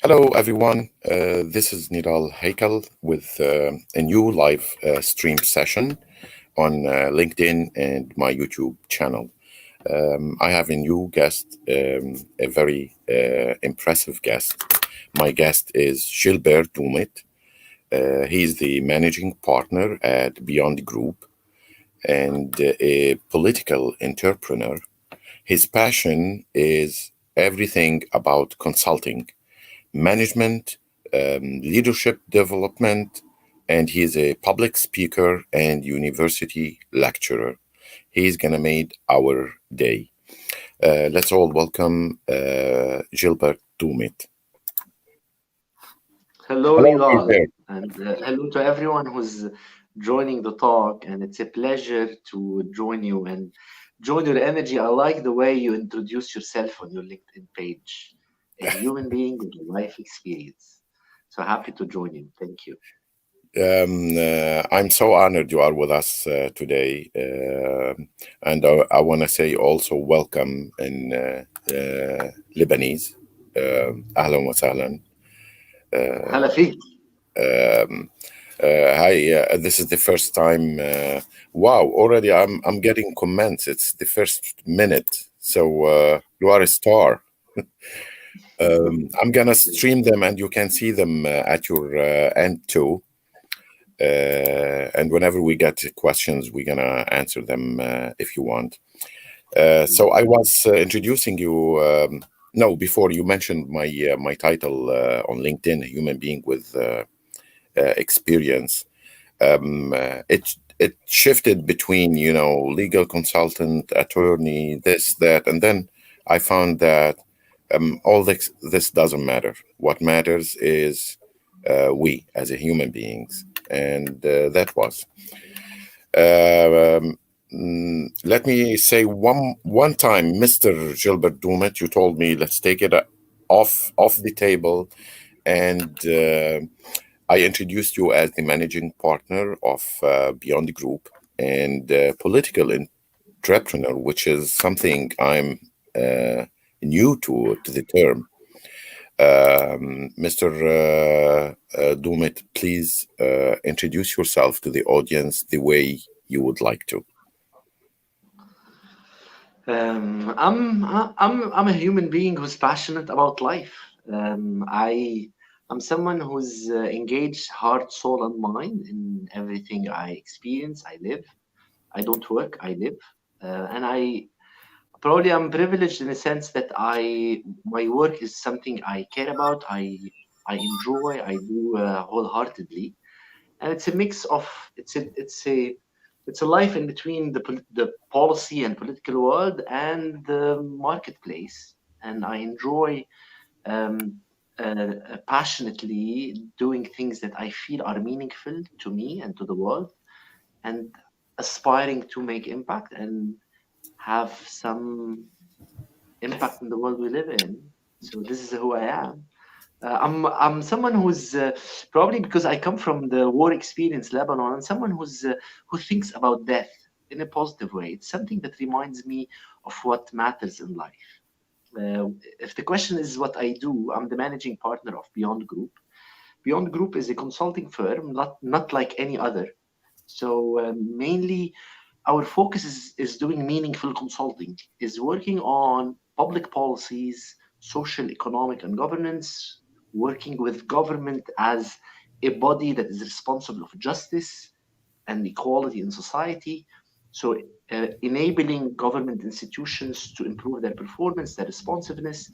Hello, everyone. This is Nidal Haykal with a new live stream session on LinkedIn and my YouTube channel. I have a new guest, a very impressive guest. My guest is Gilbert Doumit. He's the managing partner at Beyond Group and a political entrepreneur. His passion is everything about consulting management, leadership development, and he's a public speaker and university lecturer. He's gonna make our day. Let's all welcome Gilbert Doumit. Hello, Hello, Nidal, Gilbert. and hello to everyone who's joining the talk. And it's a pleasure to join you and join your energy. I like the way you introduce yourself on your LinkedIn page, a human being with a life experience. So happy to join you. Thank you. I'm so honored you are with us today, and I want to say also welcome in Lebanese. أهلا وسهلا. Hala fik. Um, Hi, this is the first time. Wow, already I'm getting comments. It's the first minute, so you are a star. I'm gonna stream them, and you can see them at your end too. And whenever we get questions, we're gonna answer them if you want. So I was introducing you. No, before you mentioned my title on LinkedIn, a human being with experience. It shifted between legal consultant, attorney, this that, and then I found that all this doesn't matter. What matters is we as a human beings, and that was. Let me say one time, Mr. Gilbert Doumit, you told me let's take it off the table, and I introduced you as the managing partner of Beyond Group and political entrepreneur, which is something I'm new to the term. Mr. Doumit, please introduce yourself to the audience the way you would like to. I'm a human being who's passionate about life. I'm someone who's engaged heart, soul, and mind in everything I experience. I live. I don't work. I live, and I probably I'm privileged in the sense that I my work is something I care about. I enjoy. I do wholeheartedly, and it's a mix of it's a life in between the policy and political world and the marketplace, and I enjoy passionately doing things that I feel are meaningful to me and to the world, and aspiring to make impact and have some impact in the world we live in. So this is who I am. I'm someone who's probably because I come from the war experience, Lebanon, and someone who thinks about death in a positive way. It's something that reminds me of what matters in life. If the question is what I do, I'm the managing partner of Beyond Group. Beyond Group is a consulting firm, not like any other. So mainly our focus is doing meaningful consulting, is working on public policies, social, economic, and governance, working with government as a body that is responsible of justice and equality in society. So, enabling government institutions to improve their performance, their responsiveness,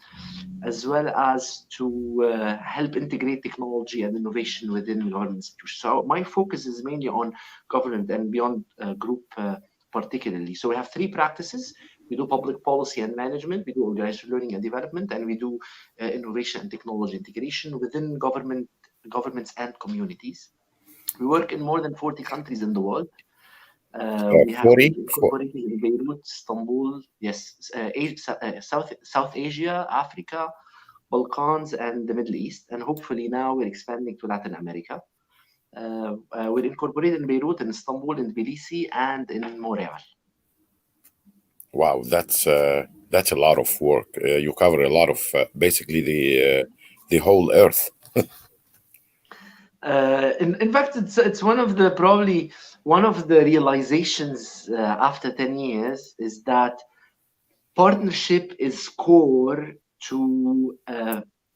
as well as to help integrate technology and innovation within government institutions. So, my focus is mainly on government and beyond group particularly. So, we have three practices. We do public policy and management, we do organizational learning and development, and we do innovation and technology integration within governments and communities. We work in more than 40 countries in the world. We have 40? incorporated in Beirut, Istanbul, yes, South Asia, Africa, Balkans, and the Middle East. And hopefully now we're expanding to Latin America. We're incorporated in Beirut, in Istanbul, in Tbilisi, and in Montreal. Wow, that's a lot of work. You cover a lot of basically the whole Earth. In fact, it's one of the probably one of the realizations after 10 years is that partnership is core to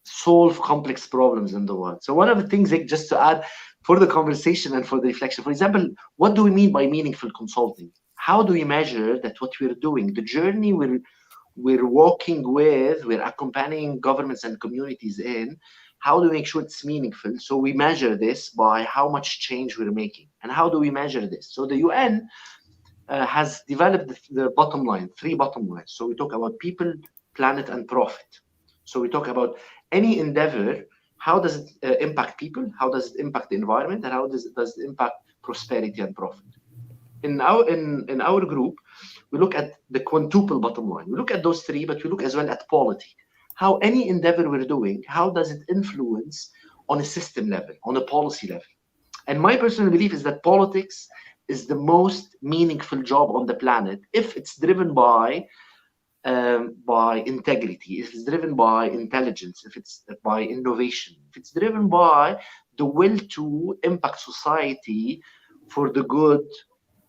solve complex problems in the world. So one of the things, like, just to add for the conversation and for the reflection, for example, what do we mean by meaningful consulting? How do we measure that what we're doing, the journey we're walking with, we're accompanying governments and communities in, how do we make sure it's meaningful? So we measure this by how much change we're making. And how do we measure this? So the UN has developed the bottom line, 3 bottom lines. So we talk about people, planet, and profit. So we talk about any endeavor, how does it impact people, how does it impact the environment, and how does it impact prosperity and profit. In our group, we look at the quintuple bottom line. We look at those 3, but we look as well at polity. How any endeavor we're doing, how does it influence on a system level, on a policy level? And my personal belief is that politics is the most meaningful job on the planet if it's driven by integrity, if it's driven by intelligence, if it's by innovation, if it's driven by the will to impact society for the good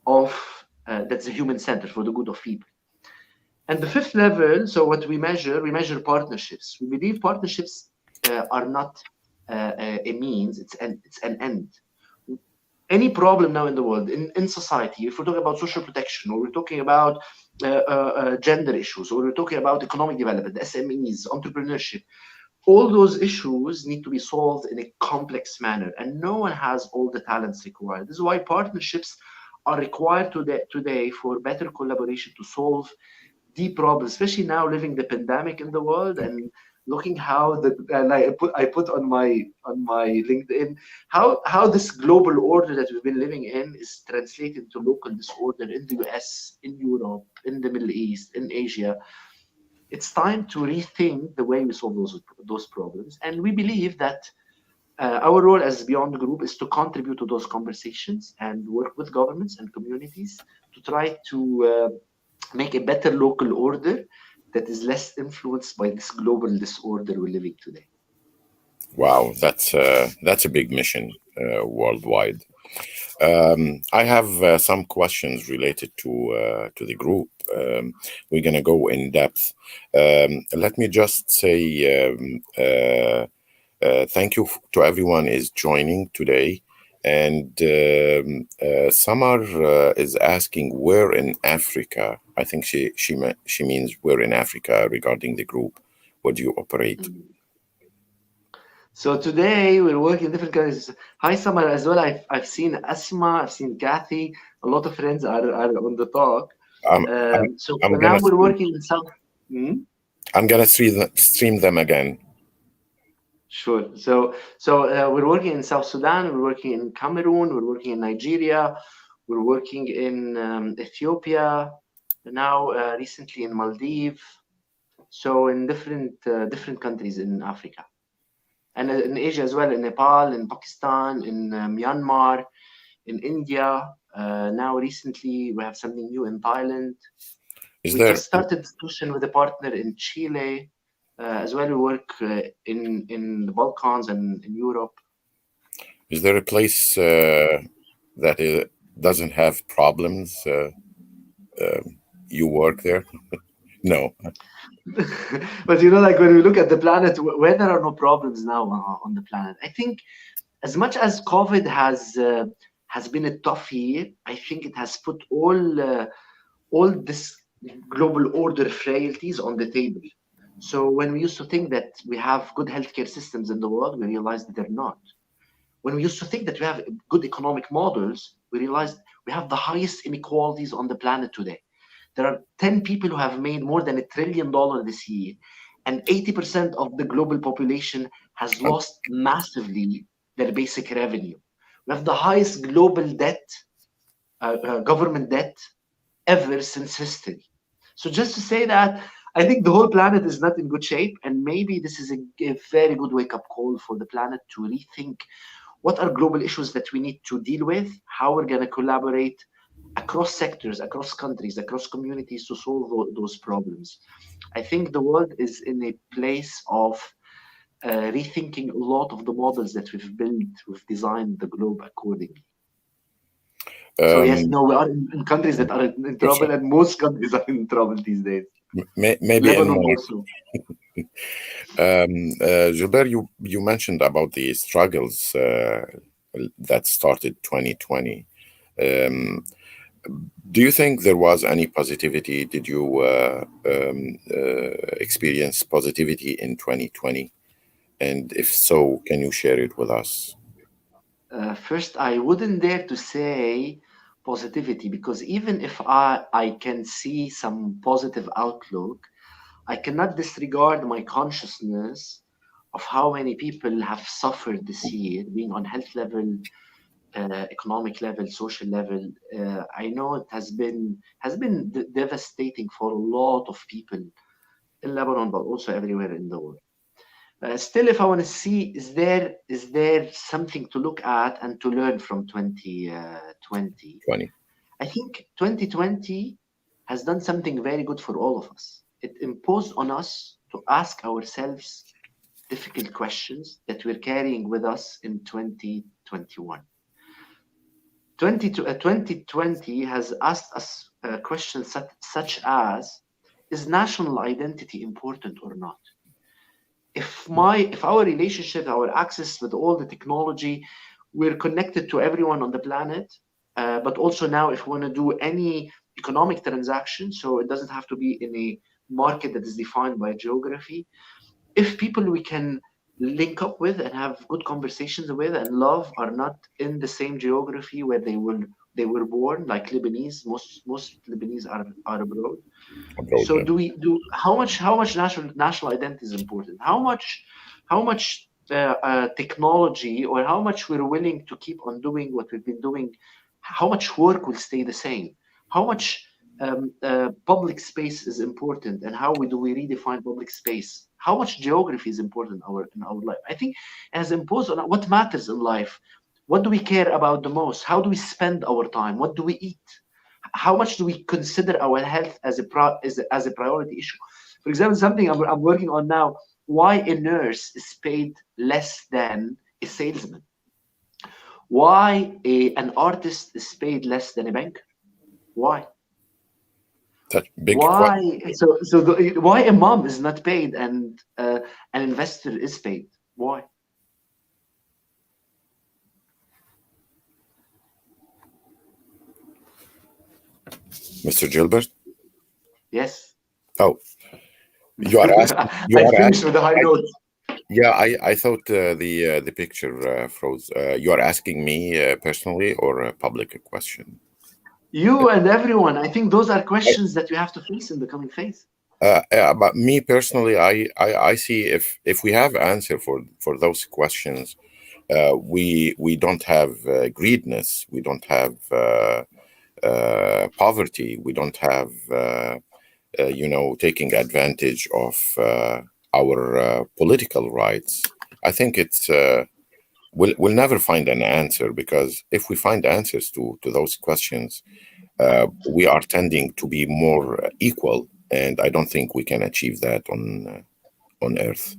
of that's the human center, for the good of people. And the 5th level, so what we measure partnerships. We believe partnerships are not a means, it's an end. Any problem now in the world, in society, if we're talking about social protection, or we're talking about gender issues, or we're talking about economic development, SMEs, entrepreneurship, all those issues need to be solved in a complex manner, and no one has all the talents required. This is why partnerships are required today for better collaboration to solve deep problems, especially now living the pandemic in the world and looking how I put on my LinkedIn how this global order that we've been living in is translated to local disorder in the US, in Europe, in the Middle East, in Asia. It's time to rethink the way we solve those problems, and we believe that our role as Beyond Group is to contribute to those conversations and work with governments and communities to try to make a better local order that is less influenced by this global disorder we're living today. Wow, that's a big mission worldwide. I have some questions related to the group. We're gonna go in depth. Let me just say thank you to everyone is joining today. And Samar is asking where in Africa. I think she means where in Africa regarding the group. Where do you operate? So today we're working in different countries. Hi, Samar, as well. I've seen Asma, I've seen Kathy. A lot of friends are on the talk. So for now we're working in South. I'm gonna stream them again. Sure. So we're working in South Sudan, we're working in Cameroon, we're working in Nigeria, we're working in Ethiopia, now recently in Maldives. So in different countries in Africa, and in Asia as well, in Nepal, in Pakistan, in Myanmar, in India. Now recently we have something new in Thailand. We just started discussion with a partner in Chile. As well, we work in the Balkans and in Europe. Is there a place that doesn't have problems? You work there? No. But like when we look at the planet, where there are no problems now on the planet, I think as much as COVID has been a tough year, I think it has put all this global order frailties on the table. So when we used to think that we have good healthcare systems in the world, we realized that they're not. When we used to think that we have good economic models, we realized we have the highest inequalities on the planet today. There are 10 people who have made more than $1 trillion this year, and 80% of the global population has lost massively their basic revenue. We have the highest global debt, government debt, ever since history. So just to say that, I think the whole planet is not in good shape, and maybe this is a very good wake-up call for the planet to rethink what are global issues that we need to deal with, how we're going to collaborate across sectors, across countries, across communities to solve those problems. I think the world is in a place of rethinking a lot of the models that we've built, we've designed the globe accordingly. So yes, Um, no, we are in countries that are in trouble, and most countries are in trouble these days. maybe in Lebanon my also. Gilbert, you mentioned about the struggles that started 2020. Um, do you think there was any positivity? Did you experience positivity in 2020? And if so, can you share it with us? First, I wouldn't dare to say positivity, because even if I can see some positive outlook, I cannot disregard my consciousness of how many people have suffered this year, being on health level, economic level, social level. I know it has been devastating for a lot of people in Lebanon, but also everywhere in the world. Still, if I want to see, is there something to look at and to learn from 2020? 20. I think 2020 has done something very good for all of us. It imposed on us to ask ourselves difficult questions that we're carrying with us in 2021. 2020 has asked us questions such as, is national identity important or not? If our relationship, our access with all the technology, we're connected to everyone on the planet, but also now if we want to do any economic transaction, so it doesn't have to be in a market that is defined by geography. If people we can link up with and have good conversations with and love are not in the same geography where they were born, like Lebanese, most Lebanese are abroad. Abroad, So yeah. how much national identity is important? How much technology, or how much we're willing to keep on doing what we've been doing? How much work will stay the same? How much public space is important, and how do we redefine public space? How much geography is important in our life? I think it has imposed on what matters in life. What do we care about the most? How do we spend our time? What do we eat? How much do we consider our health as a priority issue? For example, something I'm working on now: why a nurse is paid less than a salesman? Why an artist is paid less than a banker? Why? That big Why? question. Why a mom is not paid and an investor is paid? Why? Mr. Gilbert? Yes. Oh, you are asking. You I are finished asking. with a high note. Yeah, I thought the picture froze. You are asking me personally or a public question? You and everyone. I think those are questions that we have to face in the coming phase. But me personally, I see if we have answer for those questions, we don't have greediness, we don't have poverty, we don't have taking advantage of our political rights. I think it's we'll never find an answer, because if we find answers to those questions, we are tending to be more equal, and I don't think we can achieve that on Earth.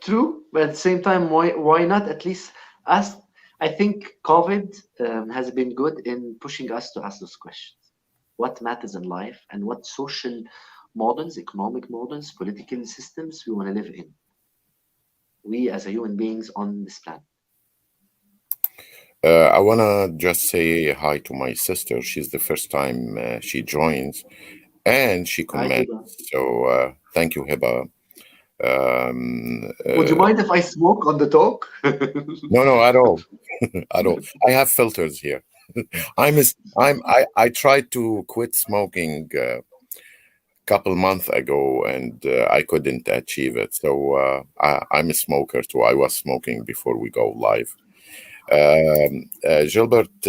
True, but at the same time, why not at least ask? I think COVID has been good in pushing us to ask those questions. What matters in life, and what social models, economic models, political systems we want to live in? We as a human beings on this planet. I wanna just say hi to my sister. She's the first time she joins, and she Hi, comments. Hiba. So thank you, Hiba. Would you mind if I smoke on the talk? No, no, at all, at all. I have filters here. I tried to quit smoking couple months ago, and I couldn't achieve it. So I'm a smoker too. I was smoking before we go live. Gilbert,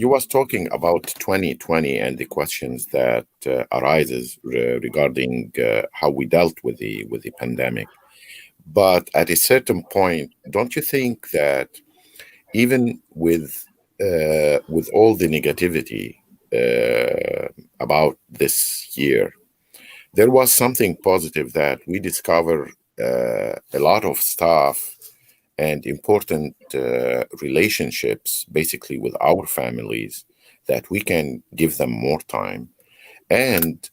you was talking about 2020 and the questions that arises regarding how we dealt with the pandemic. But at a certain point, don't you think that even with all the negativity about this year, there was something positive that we discover a lot of stuff and important relationships, basically with our families, that we can give them more time. And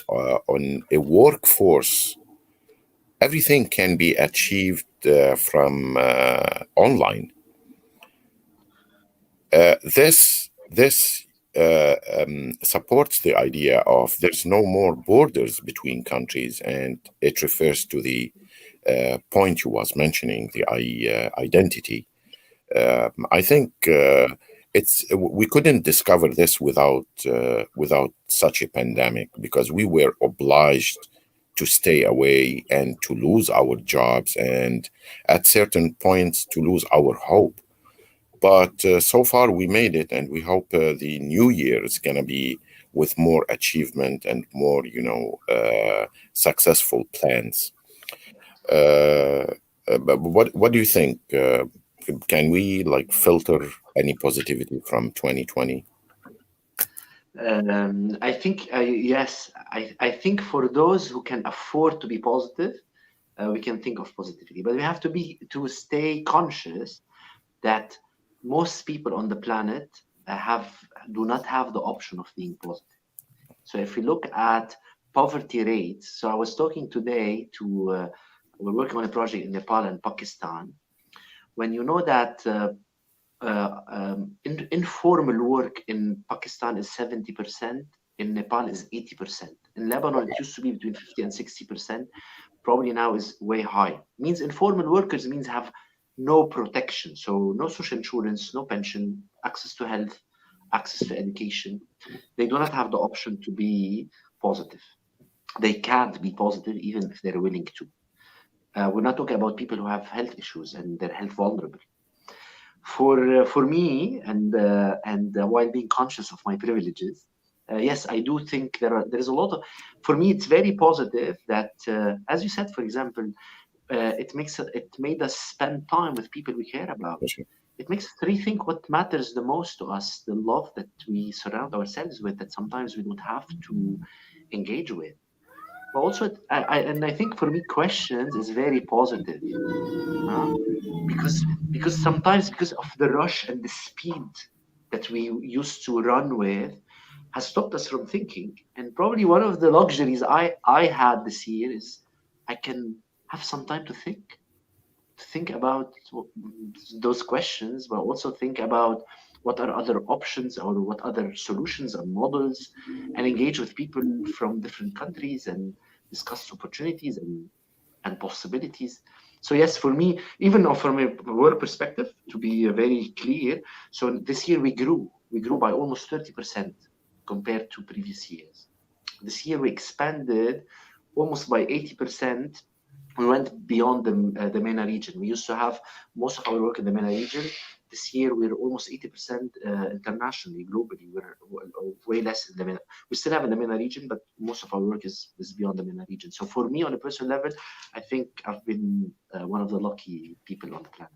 on a workforce, everything can be achieved from online. This supports the idea of there's no more borders between countries, and it refers to the point you was mentioning, the identity. I think it's we couldn't discover this without such a pandemic, because we were obliged to stay away and to lose our jobs, and at certain points to lose our hope. But so far we made it, and we hope the new year is gonna be with more achievement and more, successful plans. Uh, but what do you think? Can we like filter any positivity from 2020? I think yes. I think for those who can afford to be positive, we can think of positivity. But we have to stay conscious that most people on the planet have do not have the option of being positive. So if we look at poverty rates, so I was talking today to we're working on a project in Nepal and Pakistan. When you know that informal work in Pakistan is 70%, in Nepal is 80%. In Lebanon, it used to be between 50 and 60%. Probably now is way high. Means informal workers means have no protection. So no social insurance, no pension, access to health, access to education. They do not have the option to be positive. They can't be positive even if they're willing to. We're not talking about people who have health issues and they're health vulnerable. For me, and while being conscious of my privileges, yes, I do think there is a lot of. For me, it's very positive that, as you said, for example, it made us spend time with people we care about. It makes us rethink what matters the most to us, the love that we surround ourselves with, that sometimes we don't have to engage with. But also, I think for me, questions is very positive. Huh? Because sometimes because of the rush and the speed that we used to run with has stopped us from thinking. And probably one of the luxuries I had this year is I can have some time to think about those questions, but also think about what are other options or what other solutions and models, and engage with people from different countries and discuss opportunities and possibilities. So yes, for me, even from a work perspective, to be very clear, so this year we grew by almost 30% compared to previous years. This year we expanded almost by 80%. We went beyond the MENA region. We used to have most of our work in the MENA region. This year we're almost 80% internationally, globally. We're way less in the MENA. We still have in the MENA region, but most of our work is beyond the MENA region. So for me, on a personal level, I think I've been one of the lucky people on the planet.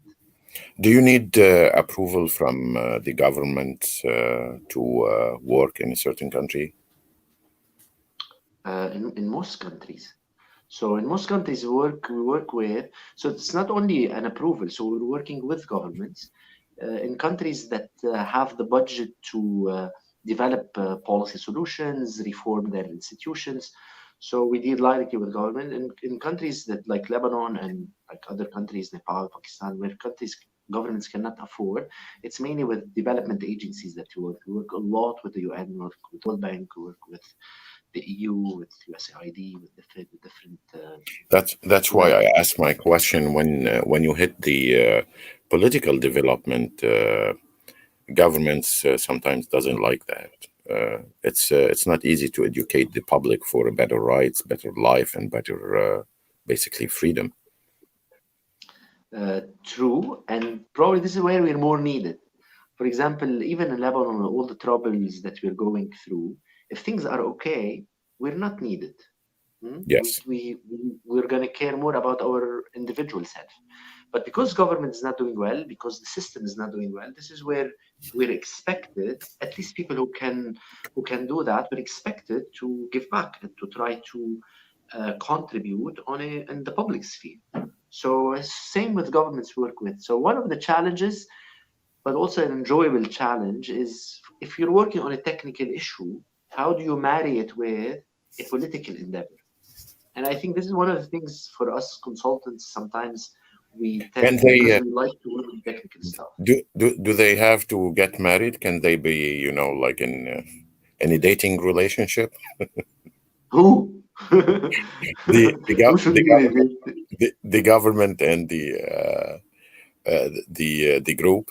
Do you need approval from the government to work in a certain country? In most countries. So in most countries we work with, so it's not only an approval, so we're working with governments in countries that have the budget to develop policy solutions, reform their institutions. So we deal directly with government in countries that like Lebanon and like other countries, Nepal, Pakistan, where countries governments cannot afford. It's mainly with development agencies that we work. We work a lot with the UN, we work with the World Bank, we work with the EU, with USAID, with different. That's why I asked my question. When you hit the political development, governments sometimes doesn't like that. It's not easy to educate the public for a better rights, better life, and better basically freedom. True, and probably this is where we're more needed. For example, even in Lebanon, all the troubles that we're going through, if things are okay, we're not needed. Yes. We're going to care more about our individual self. But because government is not doing well, because the system is not doing well, this is where we're expected, at least people who can do that, we're expected to give back and to try to contribute in the public sphere. So same with governments work with. So one of the challenges, but also an enjoyable challenge, is if you're working on a technical issue, how do you marry it with a political endeavor? And I think this is one of the things for us consultants. Sometimes we Can tend, because they we like to work on technical stuff. do they have to get married? Can they be, like in any dating relationship? Who? Who should be in it? The government and the group.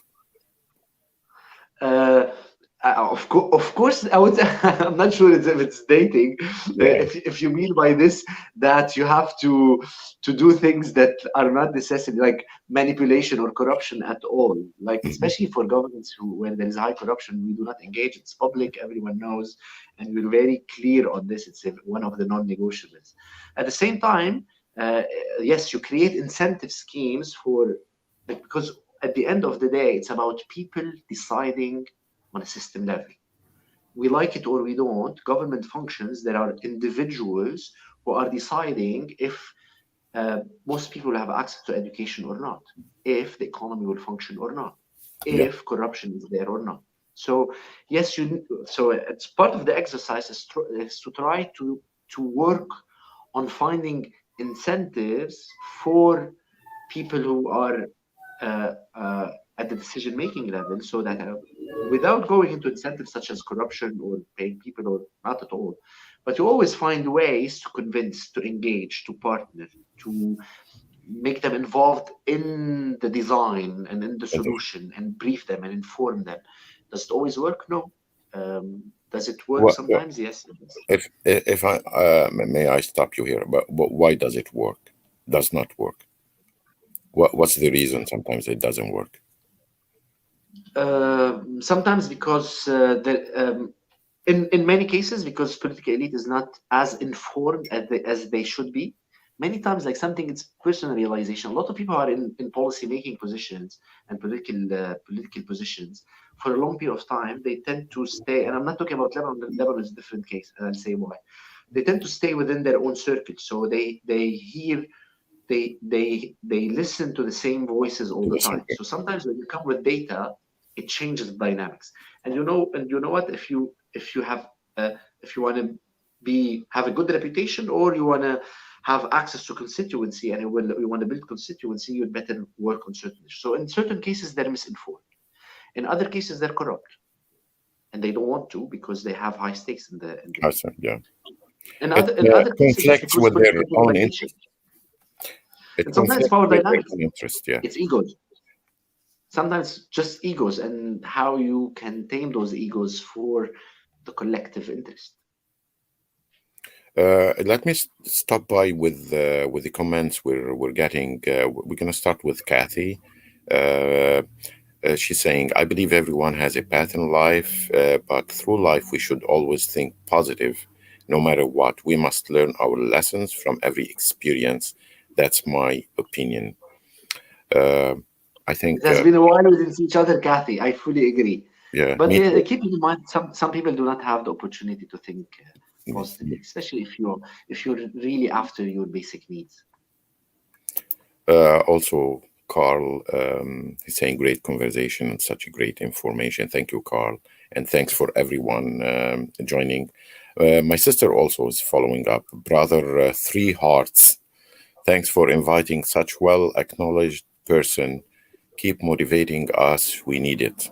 Uh, of course, I would. I'm not sure if it's dating. Yeah. If you mean by this that you have to do things that are not necessarily like manipulation or corruption at all, like Mhm. especially for governments where there is high corruption, we do not engage. It's public, everyone knows, and we're very clear on this. It's one of the non-negotiables. At the same time, yes, you create incentive schemes for, because at the end of the day, it's about people deciding on a system level. We like it or we don't, government functions, there are individuals who are deciding if most people will have access to education or not, if the economy will function or not, Yeah. if corruption is there or not. So yes, so it's part of the exercise is to try to work on finding incentives for people who are at the decision-making level, so that without going into incentives such as corruption or paying people or not at all, but you always find ways to convince, to engage, to partner, to make them involved in the design and in the solution and brief them and inform them. Does it always work? No. Does it work What, sometimes? Yes. if I may I stop you here? But why does it work? Does not work? What's the reason sometimes it doesn't work? Sometimes because in many cases, because political elite is not as informed as they should be. Many times, like something, it's personal realization. A lot of people are in policy making positions and political positions for a long period of time. They tend to stay, and I'm not talking about Lebanon. Lebanon is a different case, and I'll say why. They tend to stay within their own circle, so they hear, they listen to the same voices all the Listen. time. So sometimes when you come with data, it changes the dynamics. And you know what? If you want to have a good reputation, or you want to have access to constituency, and you want to build constituency, you'd better work on certain issues. So in certain cases, they're misinformed. In other cases, they're corrupt, and they don't want to because they have high stakes in the I game. see, yeah. In other cases, it's Conflicts because with their political own polarization. interest. It And sometimes conflicts power with their dynamics. own interest. Yeah. It's egos. Sometimes just egos, and how you can tame those egos for the collective interest. Let me stop by with the comments we're getting. We're gonna start with Kathy. Uh, she's saying, "I believe everyone has a path in life, but through life we should always think positive, no matter what. We must learn our lessons from every experience. That's my opinion." Uh, I It think, has been a while we didn't see each other, Kathy. I fully agree. yeah, But me too. keep in mind, some people do not have the opportunity to think positively, especially if you're really after your basic needs. Also, Carl, he's saying great conversation and such a great information. Thank you, Carl. And thanks for everyone joining. My sister also is following up. Brother, Three Hearts, thanks for inviting such well acknowledged person. Keep motivating us. We need it.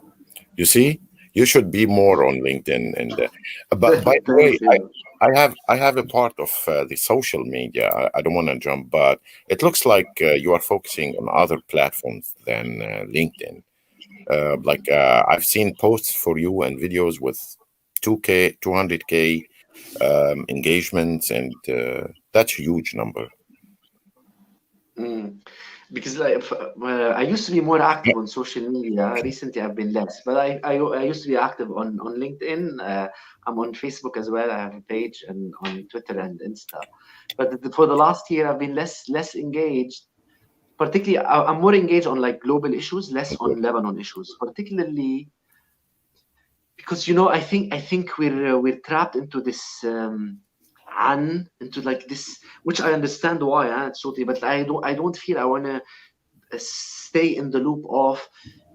You see, you should be more on LinkedIn. And but by the way, Thanks. Yeah. I have a part of the social media. I don't want to jump, but it looks like you are focusing on other platforms than LinkedIn. I've seen posts for you and videos with 2K, 200K engagements, and that's a huge number. Mm. Because I used to be more active on social media. Recently, I've been less, but I used to be active on LinkedIn. I'm on Facebook as well. I have a page, and on Twitter and Insta. But for the last year, I've been less engaged, particularly I'm more engaged on like global issues, less on Lebanon issues, particularly because I think we're trapped into this into like this, which I understand why, totally, but I don't feel I want to stay in the loop of,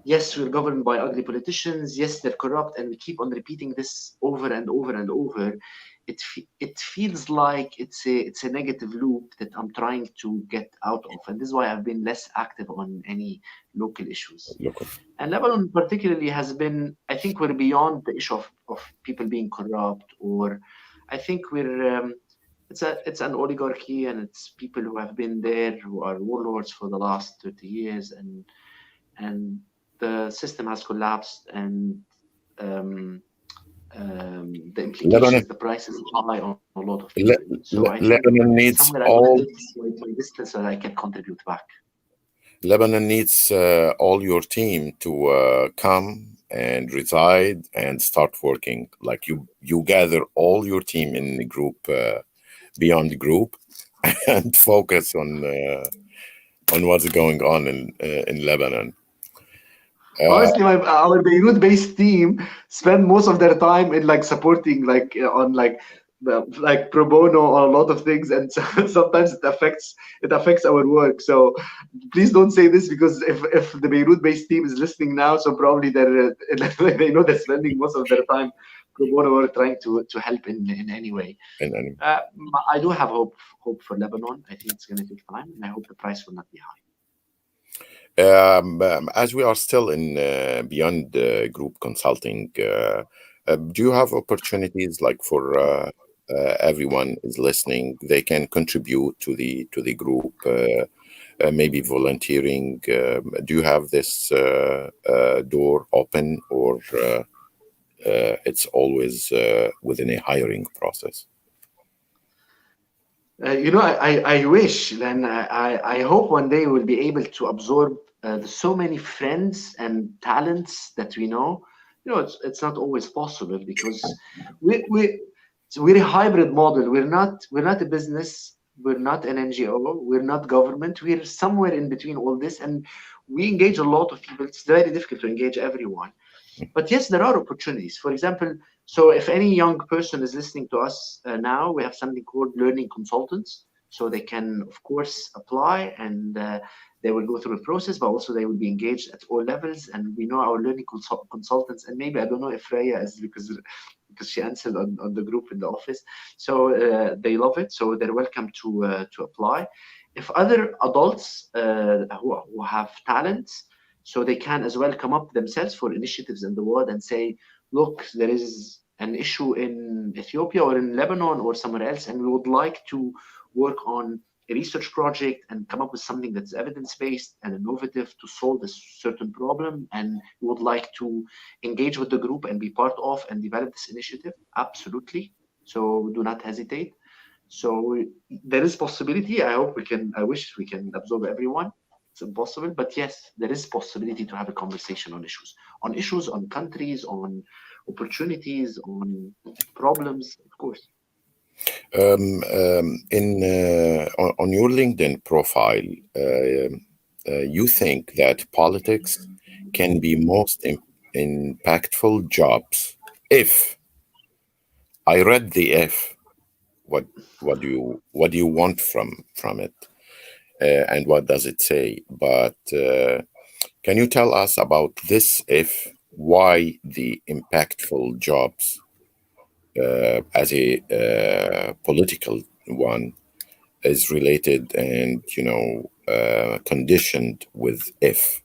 yes, we're governed by ugly politicians, yes, they're corrupt, and we keep on repeating this over and over and over. It feels like it's a negative loop that I'm trying to get out of, and this is why I've been less active on any local issues. Look, And Lebanon particularly has been, I think we're beyond the issue of people being corrupt, or I think it's an oligarchy, and it's people who have been there who are warlords for the last 30 years, and the system has collapsed, and um, the Lebanon, implications, the price is high on a lot of people. So I think Lebanon needs somewhere I want to all live my distance so that I can contribute back. Lebanon needs all your team to come and reside and start working. Like you gather all your team in the group, beyond the group, and focus on what's going on in Lebanon. Honestly, our Beirut-based team spend most of their time in like supporting, like on like pro bono on a lot of things, and sometimes it affects our work. So please don't say this, because if the Beirut-based team is listening now, so probably they're they know they're spending most of their time pro bono or trying to help in any way. And Uh, I do have hope for Lebanon. I think it's going to take time, and I hope the price will not be high. as we are still in beyond group consulting, do you have opportunities like for everyone is listening? They can contribute to the group, maybe volunteering. Do you have this door open, or it's always within a hiring process? I wish, then I hope one day we'll be able to absorb the so many friends and talents that we know. It's not always possible, because we're a hybrid model. We're not a business. We're not an NGO. We're not government. We're somewhere in between all this, and we engage a lot of people. It's very difficult to engage everyone. But yes, there are opportunities. For example, so if any young person is listening to us now, we have something called learning consultants. So they can, of course, apply, and they will go through a process, but also they will be engaged at all levels. And we know our learning consultants, and maybe I don't know if Freya is, because she answered on the group in the office. So they love it. So they're welcome to apply. If other adults who have talents, so they can as well come up themselves for initiatives in the world and say, look, there is an issue in Ethiopia or in Lebanon or somewhere else, and we would like to work on a research project and come up with something that's evidence-based and innovative to solve a certain problem, and we would like to engage with the group and be part of and develop this initiative. Absolutely. So do not hesitate. So there is possibility. I wish we can absorb everyone. It's impossible, but yes, there is possibility to have a conversation on issues, on countries, on opportunities, on problems, of course. In on your LinkedIn profile, you think that politics can be most impactful jobs if I read the if. What what do you want from it, and what does it say? But can you tell us about this if? Why the impactful jobs as a political one is related and conditioned with if?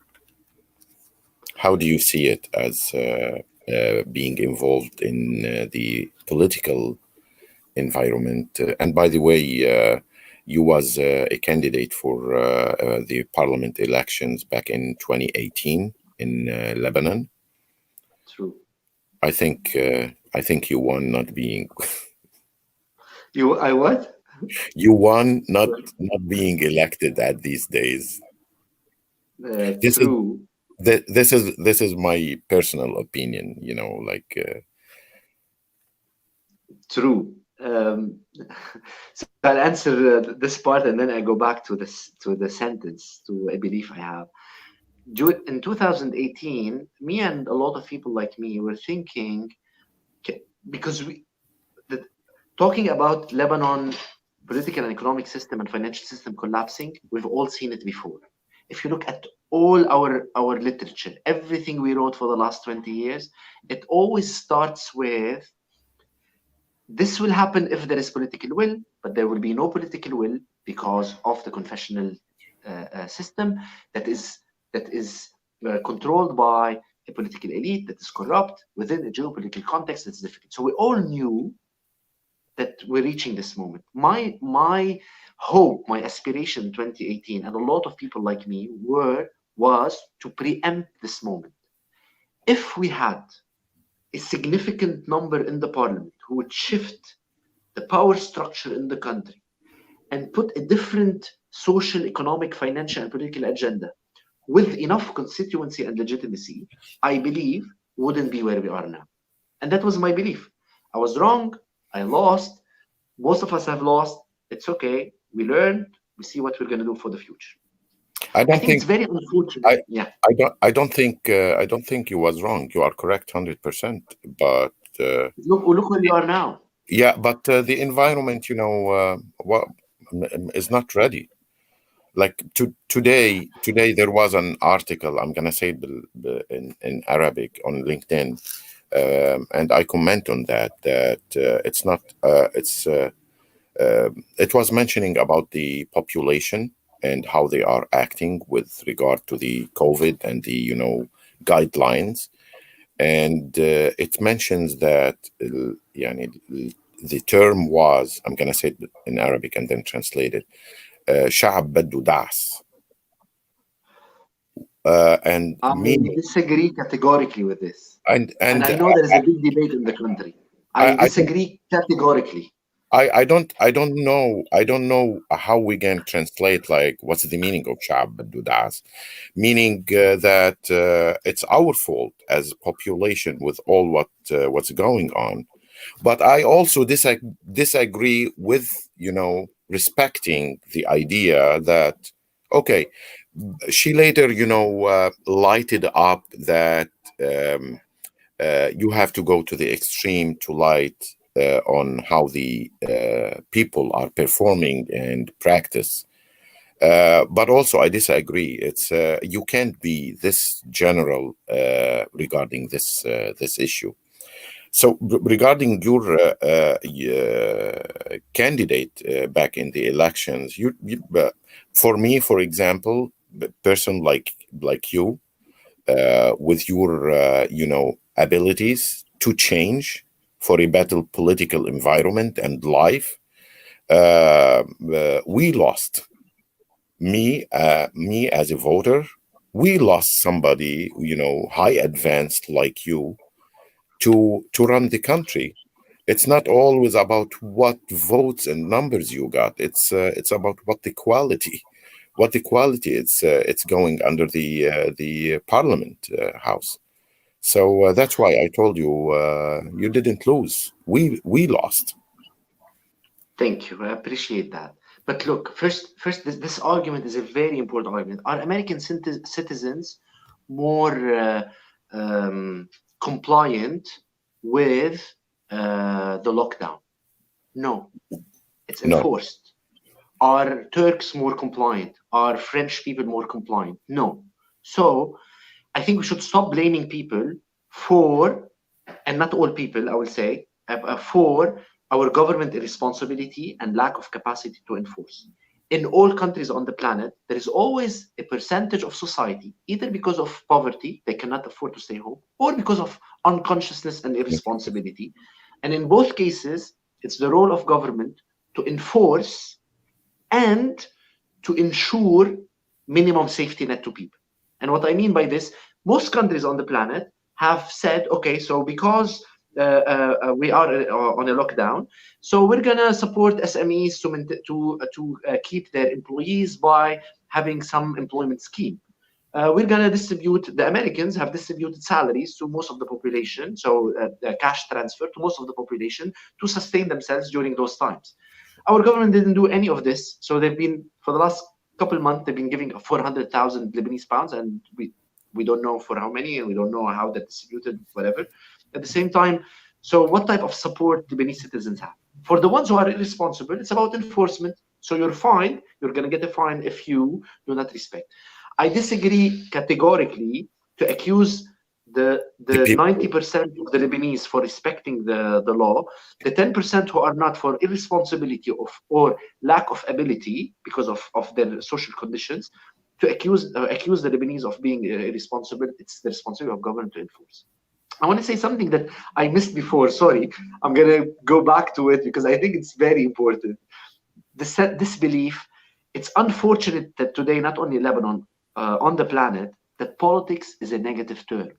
How do you see it as being involved in the political environment? And by the way, you was a candidate for the parliament elections back in 2018 in Lebanon. True. I think you won, not being I what? you won, not being elected at these days. This is True. this is my personal opinion. Like True. So I'll answer this part, and then I go back to the sentence, to a belief I have. In 2018, me and a lot of people like me were thinking, because the, talking about Lebanon political and economic system and financial system collapsing, we've all seen it before. If you look at all our literature, everything we wrote for the last 20 years, it always starts with, this will happen if there is political will, but there will be no political will because of the confessional system that is controlled by a political elite that is corrupt within a geopolitical context that's difficult. So we all knew that we're reaching this moment. My hope, my aspiration in 2018, and a lot of people like me was to preempt this moment. If we had a significant number in the parliament who would shift the power structure in the country and put a different social, economic, financial, and political agenda with enough constituency and legitimacy, I believe wouldn't be where we are now. And that was my belief. I was wrong. I lost. Most of us have lost. It's okay. We learned. We see what we're going to do for the future. I I don't think it's think very unfortunate. Yeah. I don't think you was wrong. You are correct 100%. But Look where we are now. yeah, but the environment, what is not ready. Like today there was an article. I'm gonna say in Arabic on LinkedIn, and I comment on that it's not it was mentioning about the population and how they are acting with regard to the COVID and the guidelines, and it mentions that يعني, the term was, I'm gonna say it in Arabic and then translate it, شعب بده دعس. And I meaning, disagree categorically with this. and And and I know there is a big debate in the country. I I think disagree categorically. I don't know how we can translate like what's the meaning of شعب بده دعس, meaning that it's our fault as population with all what's going on. But I also disagree with respecting the idea that, okay, she later lighted up that you have to go to the extreme to light on how the people are performing and practice. But also I disagree. It's you can't be this general regarding this issue. So regarding your candidate back in the elections, for me, for example, a person like you, with your abilities to change for a better political environment and life, we lost. Me as a voter, we lost somebody high advanced like you to run the country. It's not always about what votes and numbers you got. It's about what the quality, it's going under the parliament house. So that's why I told you you didn't lose. We lost. Thank you. I appreciate that. But look, first, this argument is a very important argument. Are American citizens more compliant with the lockdown? No, it's No, enforced. Are Turks more compliant? Are French people more compliant? No. So I think we should stop blaming people for, and not all people, I will say, for our government irresponsibility and lack of capacity to enforce. In all countries on the planet, there is always a percentage of society, either because of poverty, they cannot afford to stay home, or because of unconsciousness and irresponsibility. And in both cases, it's the role of government to enforce and to ensure minimum safety net to people. And what I mean by this, most countries on the planet have said, okay, so because we are on a lockdown, so we're gonna support SMEs to keep their employees by having some employment scheme. We're gonna distribute. The Americans have distributed salaries to most of the population, so cash transfer to most of the population to sustain themselves during those times. Our government didn't do any of this. So they've been, for the last couple months, they've been giving 400,000 Lebanese pounds, and we don't know for how many, and we don't know how they're distributed, whatever. At the same time, so what type of support Lebanese citizens have? For the ones who are irresponsible, it's about enforcement. So you're fined. You're going to get a fine if you do not respect. I disagree categorically to accuse The the people. 90% of the Lebanese for respecting the law, the 10% who are not for irresponsibility of or lack of ability because of their social conditions, to accuse the Lebanese of being irresponsible. It's the responsibility of government to enforce. I want to say something that I missed before. Sorry, I'm gonna go back to it because I think it's very important. This belief, it's unfortunate that today, not only Lebanon, on the planet, that politics is a negative term.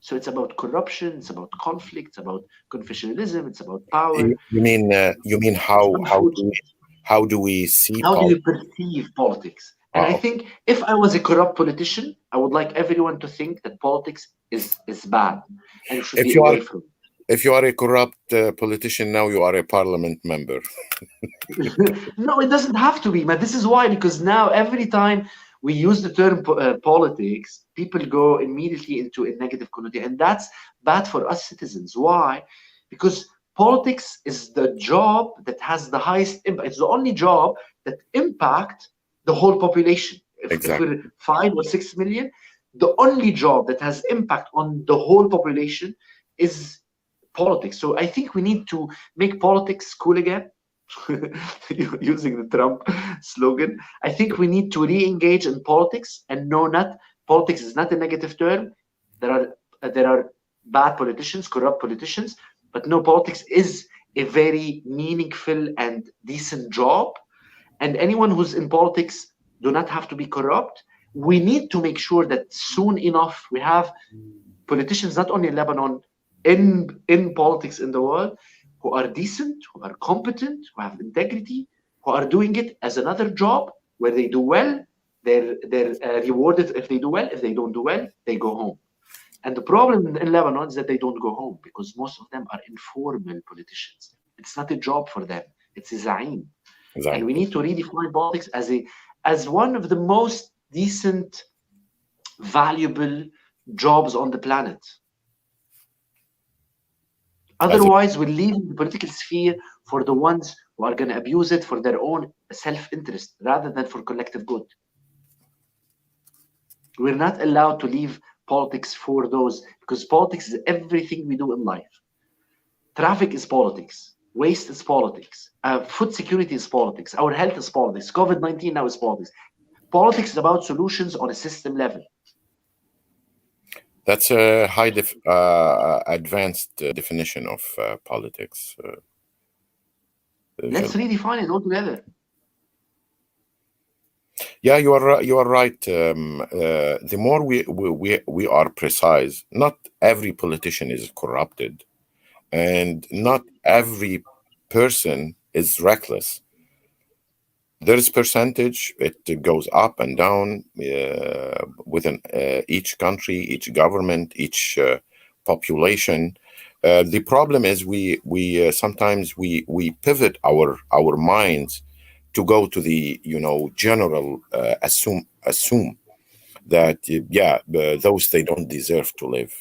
So it's about corruption, it's about conflict, it's about confessionalism, it's about power. You mean It's how unfortunate. how do we see How do you politics? perceive politics? And I think if I was a corrupt politician, I would like everyone to think that politics is bad and you should If be you are away from if you are a corrupt politician now, you are a parliament member. it. No, it doesn't have to be, but this is why, because now every time we use the term politics, people go immediately into a negative connotation, and that's bad for us citizens. Why? Because politics is the job that has the highest impact. It's the only job that impact the whole population. If Exactly. we're 5 or 6 million, the only job that has impact on the whole population is politics. So I think we need to make politics cool again. Using the Trump slogan, I think we need to re-engage in politics and know not politics is not a negative term. There are bad politicians, corrupt politicians, but no, politics is a very meaningful and decent job. And anyone who's in politics do not have to be corrupt. We need to make sure that soon enough we have politicians not only in Lebanon, in politics in the world, who are decent, who are competent, who have integrity, who are doing it as another job where they do well, they're rewarded if they do well. If they don't do well, they go home. And the problem in Lebanon is that they don't go home because most of them are informal politicians. It's not a job for them. It's a zaim. And we Exactly. need to redefine politics as one of the most decent, valuable jobs on the planet. As a, Otherwise, we're leaving the political sphere for the ones who are going to abuse it for their own self-interest rather than for collective good. We're not allowed to leave politics for those, because politics is everything we do in life. Traffic is politics. Waste is politics. Food security is politics. Our health is politics. COVID-19 now is politics. Politics is about solutions on a system level. that's a advanced definition of politics. Let's redefine it altogether. Yeah, you are right. The more we are precise, not every politician is corrupted, and not every person is reckless. There is percentage; it goes up and down within each country, each government, each population. The problem is we sometimes we pivot our minds to go to the general assume that those they don't deserve to live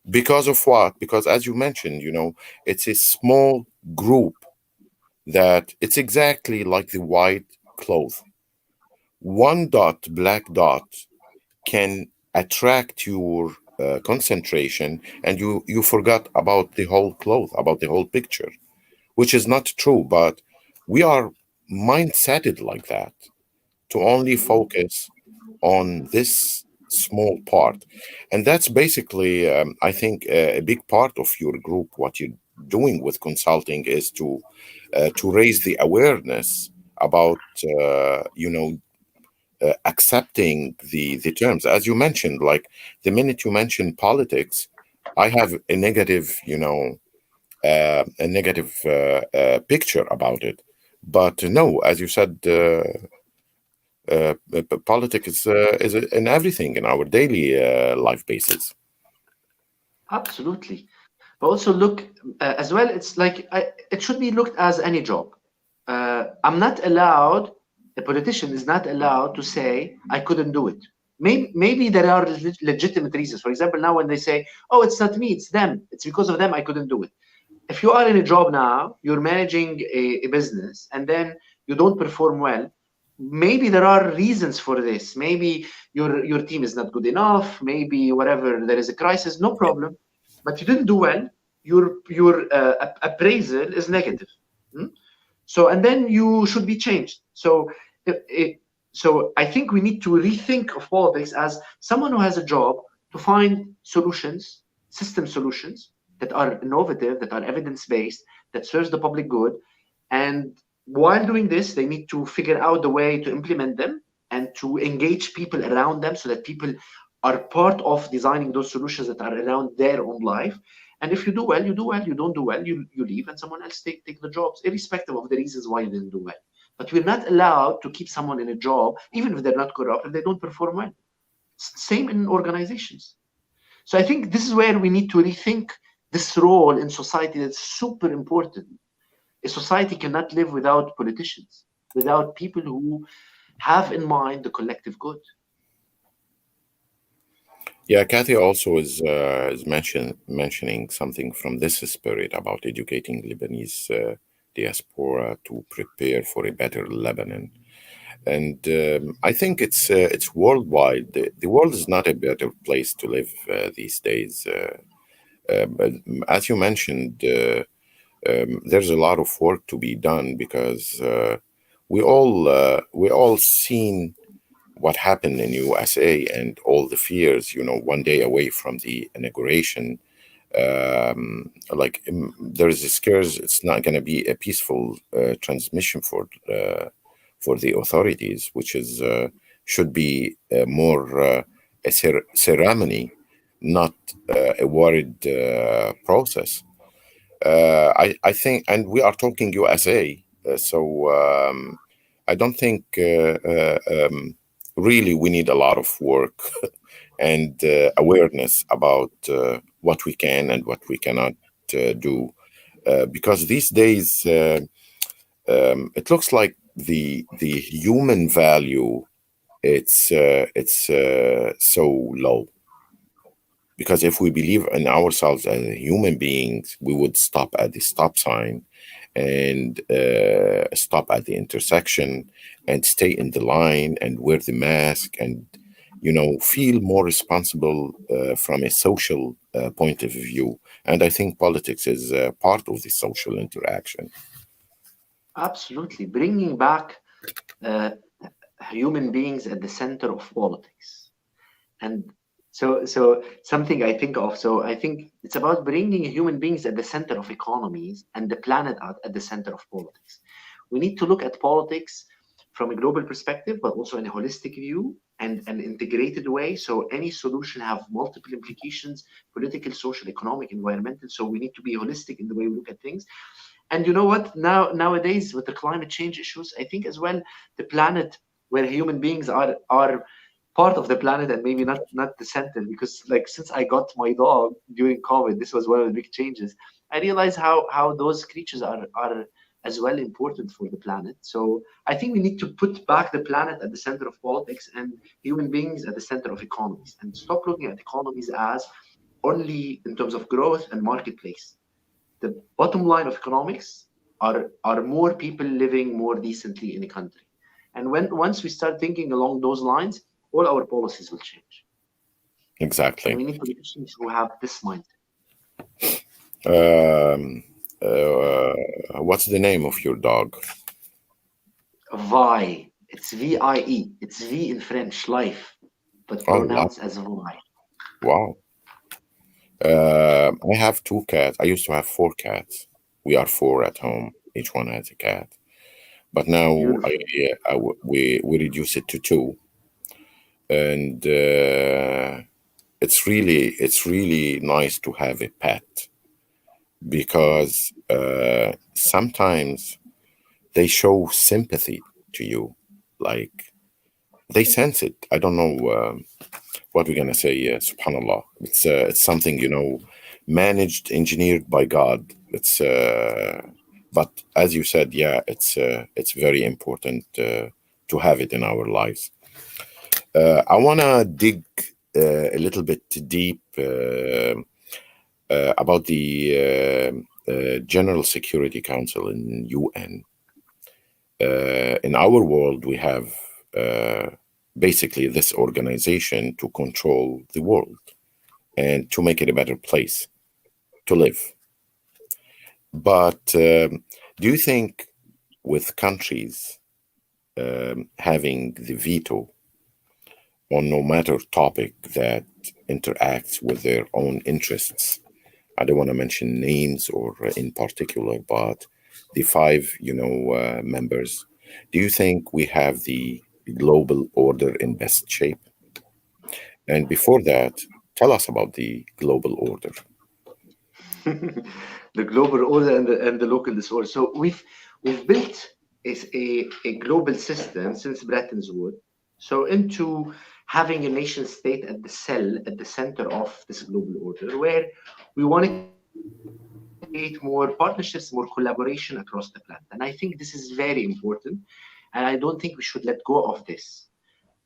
because of what? Because as you mentioned, it's a small group that it's exactly like the white cloth. One dot, black dot, can attract your concentration, and you forgot about the whole cloth, about the whole picture, which is not true. But we are mindseted like that to only focus on this small part, and that's basically, I think, a big part of your group. What you're doing with consulting is to raise the awareness about accepting the terms, as you mentioned. Like the minute you mention politics, I have a negative picture about it. But no, as you said, politics is in everything in our daily life basis. Absolutely. But also look as well, it's like it should be looked as any job. I'm not allowed, a politician is not allowed to say, I couldn't do it. Maybe there are legitimate reasons. For example, now when they say, oh, it's not me, it's them. It's because of them I couldn't do it. If you are in a job now, you're managing a business, and then you don't perform well, maybe there are reasons for this. Maybe your team is not good enough. Maybe whatever, there is a crisis, no problem. But you didn't do well. Your appraisal is negative. Hmm? So, and then you should be changed. So, so I think we need to rethink of politics as someone who has a job to find solutions, system solutions that are innovative, that are evidence-based, that serves the public good. And while doing this, they need to figure out the way to implement them and to engage people around them so that people are part of designing those solutions that are around their own life. And if you do well, you do well. You don't do well, you leave, and someone else take the jobs, irrespective of the reasons why you didn't do well. But we're not allowed to keep someone in a job, even if they're not corrupt, if they don't perform well. Same in organizations. So I think this is where we need to rethink this role in society that's super important. A society cannot live without politicians, without people who have in mind the collective good. Yeah, Kathy also is mentioning something from this spirit about educating Lebanese diaspora to prepare for a better Lebanon. And I think it's worldwide. The world is not a better place to live these days. But as you mentioned, there's a lot of work to be done because we all seen what happened in USA and all the fears. One day away from the inauguration, there is a scares it's not going to be a peaceful transmission for the authorities, which is should be more a ceremony, not a worried process. I think, and we are talking USA, so I don't think really we need a lot of work and awareness about what we can and what we cannot do, because these days it looks like the human value it's so low, because if we believe in ourselves as human beings, we would stop at the stop sign and stop at the intersection and stay in the line and wear the mask and feel more responsible from a social point of view. And I think politics is part of the social interaction. Absolutely. Bringing back uh, human beings at the center of politics. And so something I think of, so I think it's about bringing human beings at the center of economies and the planet at the center of politics. We need to look at politics from a global perspective, but also in a holistic view and an integrated way. So any solution have multiple implications: political, social, economic, environmental. So we need to be holistic in the way we look at things. And you know what? Nowadays, with the climate change issues, I think as well the planet where human beings are part of the planet and maybe not the center. Because like since I got my dog during COVID, this was one of the big changes. I realized how those creatures are as well important for the planet. So I think we need to put back the planet at the center of politics and human beings at the center of economies, and stop looking at economies as only in terms of growth and marketplace. The bottom line of economics are more people living more decently in a country. And once we start thinking along those lines, all our policies will change. And Exactly. we need politicians who have this mindset. Um, what's the name of your dog? Vi. It's VIE. It's V in French, life, but Oh, wow. pronounced as Vi. Wow. I have two cats. I used to have four cats. We are four at home. Each one has a cat. But now Beautiful. we reduce it to two, and it's really nice to have a pet, because sometimes they show sympathy to you, like they sense it. I don't know what we're gonna say. Subhanallah, it's something managed, engineered by God. It's But as you said, yeah, it's very important to have it in our lives. I want to dig a little bit deep about the General Security Council in UN. In our world, we have uh, basically this organization to control the world and to make it a better place to live. But do you think with countries having the veto on no matter topic that interacts with their own interests, I don't want to mention names or in particular, but the five, members, do you think we have the global order in best shape? And before that, tell us about the global order. The global order and the local disorder. So we've built a global system since Bretton's Woods. So into having a nation state at the center of this global order, where we want to create more partnerships, more collaboration across the planet. And I think this is very important, and I don't think we should let go of this.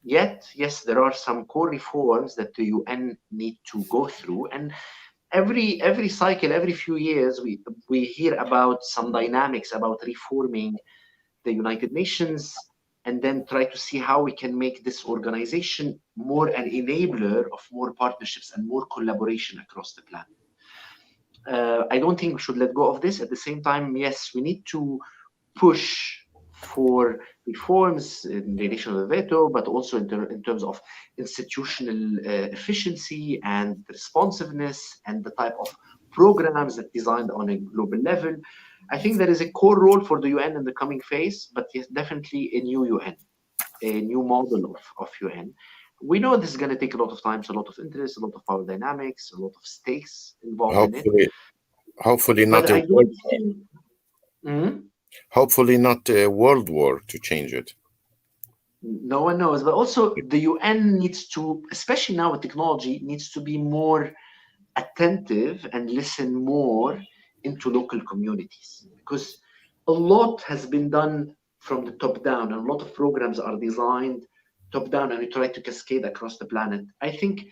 Yet, yes, there are some core reforms that the UN need to go through, and every cycle, every few years, we hear about some dynamics about reforming the United Nations, and then try to see how we can make this organization more an enabler of more partnerships and more collaboration across the planet. I don't think we should let go of this. At the same time, yes, we need to push for reforms in relation to the veto, but also in terms of institutional efficiency and responsiveness and the type of programs that designed on a global level. I think there is a core role for the UN in the coming phase, but yes, definitely a new UN, a new model of UN. We know this is going to take a lot of time, so a lot of interest, a lot of power dynamics, a lot of stakes involved in it. Hopefully, hopefully But not a I world, don't think. Mhm. hopefully not a world war to change it. No one knows, but also the UN needs to, especially now with technology, needs to be more attentive and listen more into local communities, because a lot has been done from the top down, and a lot of programs are designed top down, and we try to cascade across the planet. I think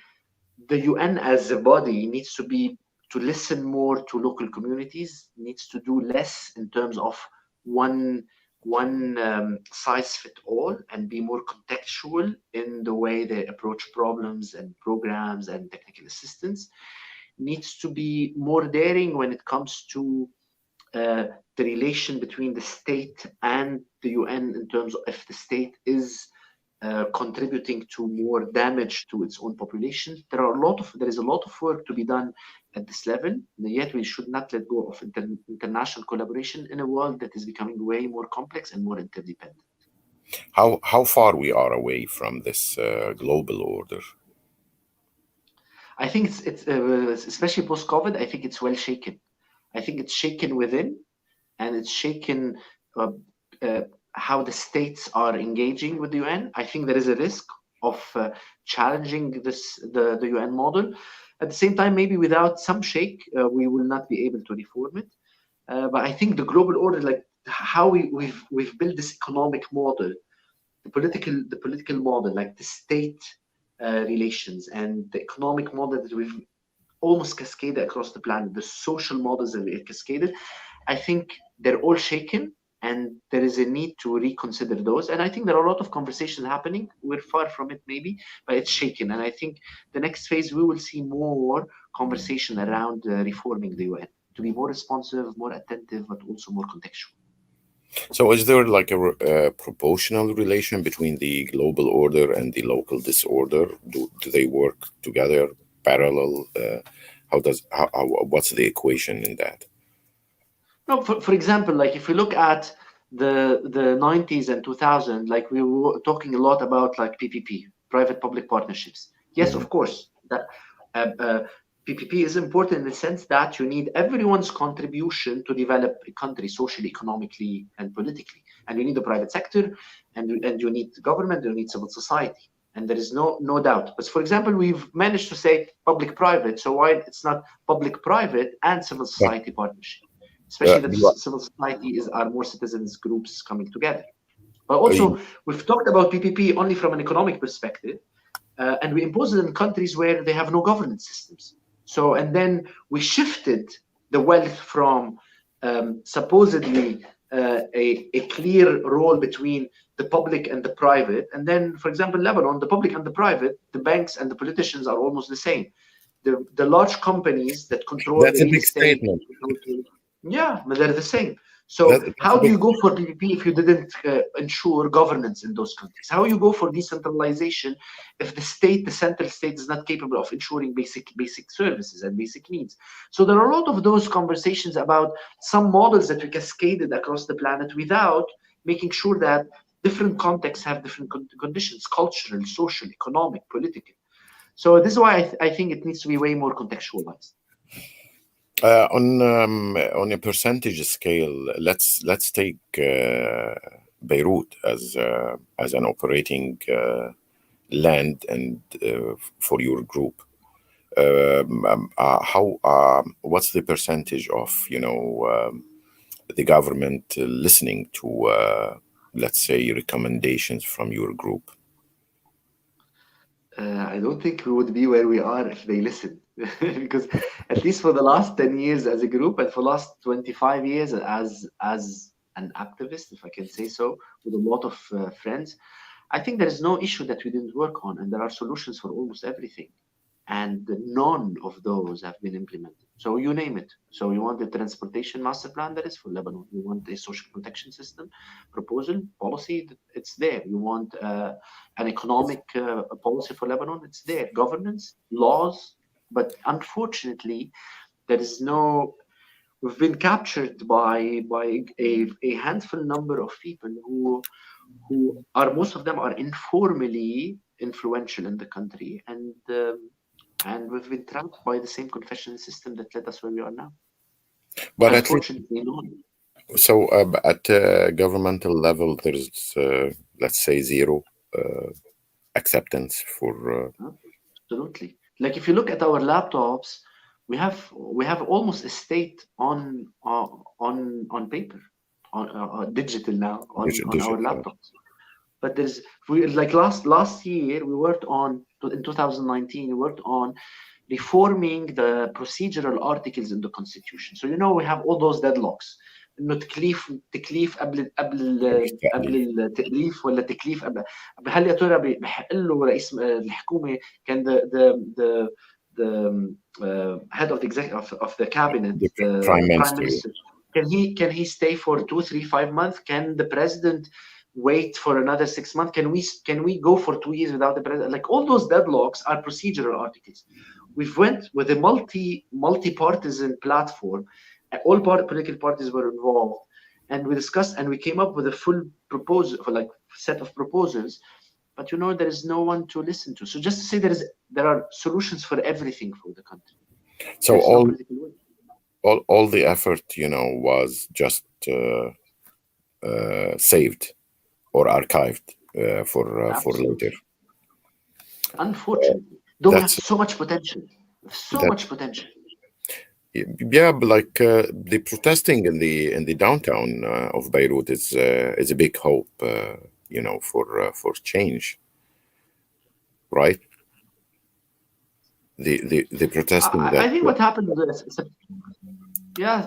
the UN as a body needs to listen more to local communities, needs to do less in terms of one one size fit all, and be more contextual in the way they approach problems and programs and technical assistance. Needs to be more daring when it comes to the relation between the state and the UN, in terms of if the state is contributing to more damage to its own population. There is a lot of work to be done at this level. Yet we should not let go of international collaboration in a world that is becoming way more complex and more interdependent. How far we are away from this global order? I think it's especially post COVID. I think it's well shaken. I think it's shaken within, and it's shaken uh, uh, how the states are engaging with the UN. I think there is a risk of challenging the UN model. At the same time, maybe without some shake, we will not be able to reform it. But I think the global order, like how we've built this economic model, the political model, like the state relations and the economic model that we've almost cascaded across the planet, the social models that we've cascaded, I think they're all shaken, and there is a need to reconsider those. And I think there are a lot of conversations happening. We're far from it, maybe, but it's shaken. And I think the next phase, we will see more conversation around reforming the UN to be more responsive, more attentive, but also more contextual. So, is there like a proportional relation between the global order and the local disorder? Do they work together, parallel? What's the equation in that? No, for example, like if we look at the 90s and 2000, like we were talking a lot about like PPP, private public partnerships. Yes, Mhm. of course, that uh, uh, PPP is important in the sense that you need everyone's contribution to develop a country socially, economically, and politically. And you need the private sector, and you need the government, you need civil society. And there is no doubt. But for example, we've managed to say public-private. So why it's not public-private and civil But society partnership? especially that you civil society are more citizens groups coming together. But also, we've talked about PPP only from an economic perspective, and we imposed it in countries where they have no governance systems. So, and then we shifted the wealth from supposedly a clear role between the public and the private. And then, for example, Lebanon, the public and the private, the banks and the politicians are almost the same. The large companies that control that's the a real big estate, statement. yeah, but they're the same. So That's how a do big you go for PPP if you didn't ensure governance in those countries? How you go for decentralization if the state, the central state, is not capable of ensuring basic services and basic needs? So there are a lot of those conversations about some models that we cascaded across the planet without making sure that different contexts have different conditions: cultural, social, economic, political. So this is why I think it needs to be way more contextualized. On a percentage scale, let's take Beirut as an operating land and for your group. How what's the percentage of the government listening to let's say recommendations from your group? I don't think we would be where we are if they listened, because at least for the last 10 years as a group and for the last 25 years as an activist, if I can say so, with a lot of friends, I think there is no issue that we didn't work on, and there are solutions for almost everything. And none of those have been implemented. So you name it. So you want the transportation master plan, that is for Lebanon. You want a social protection system proposal, policy, it's there. You want an economic policy for Lebanon, it's there. Governance, laws, but unfortunately, there is no. We've been captured by a handful number of people who are, most of them are informally influential in the country, and we've been trapped by the same confession system that led us where we are now. But at least, Unfortunately, no. so at governmental level, there's let's say zero acceptance for. Absolutely. Like if you look at our laptops, we have almost a state on paper, on digital now on our Digital. laptops. But there's we like last year we worked on in 2019 we worked on reforming the procedural articles in the constitution. So we have all those deadlocks. انه تكليف قبل التأليف ولا تكليف قبل هل يا ترى بحق له رئيس الحكومه كان the head of the executive of the cabinet, the the prime prime minister. minister, can he stay for 2, 3, 5 months? Can the president wait for another 6 months? Can we go for 2 years without the president? Like all those deadlocks are procedural articles. We've went with a multi-partisan platform. All political parties were involved, and we discussed and we came up with a full proposal for like set of proposals. But there is no one to listen to. So just to say there are solutions for everything for the country. So There's no political will. all the effort was just saved or archived for later. Unfortunately, though we have That's so much potential, much potential. yeah, but like the protesting in the downtown of Beirut is a big hope, for change, right? The protesting I that think what happened was,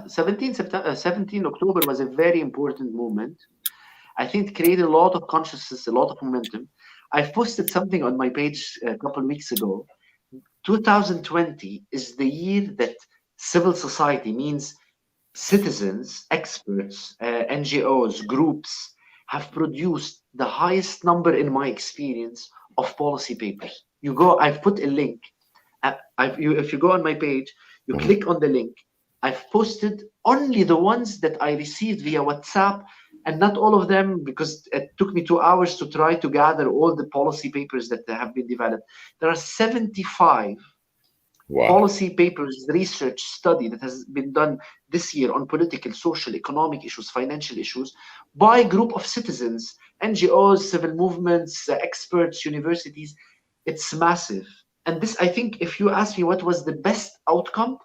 17 October was a very important moment. I think it created a lot of consciousness, a lot of momentum. I've posted something on my page a couple of weeks ago. 2020 is the year that civil society, means citizens, experts, NGOs, groups, have produced the highest number in my experience of policy papers. I've put a link. If you go on my page, you click on the link. I've posted only the ones that I received via WhatsApp, and not all of them, because it took me 2 hours to try to gather all the policy papers that have been developed. There are 75 policy papers, research study that has been done this year on political, social, economic issues, financial issues by a group of citizens, NGOs, civil movements, experts, universities. It's massive. And this, I think, if you ask me what was the best outcome,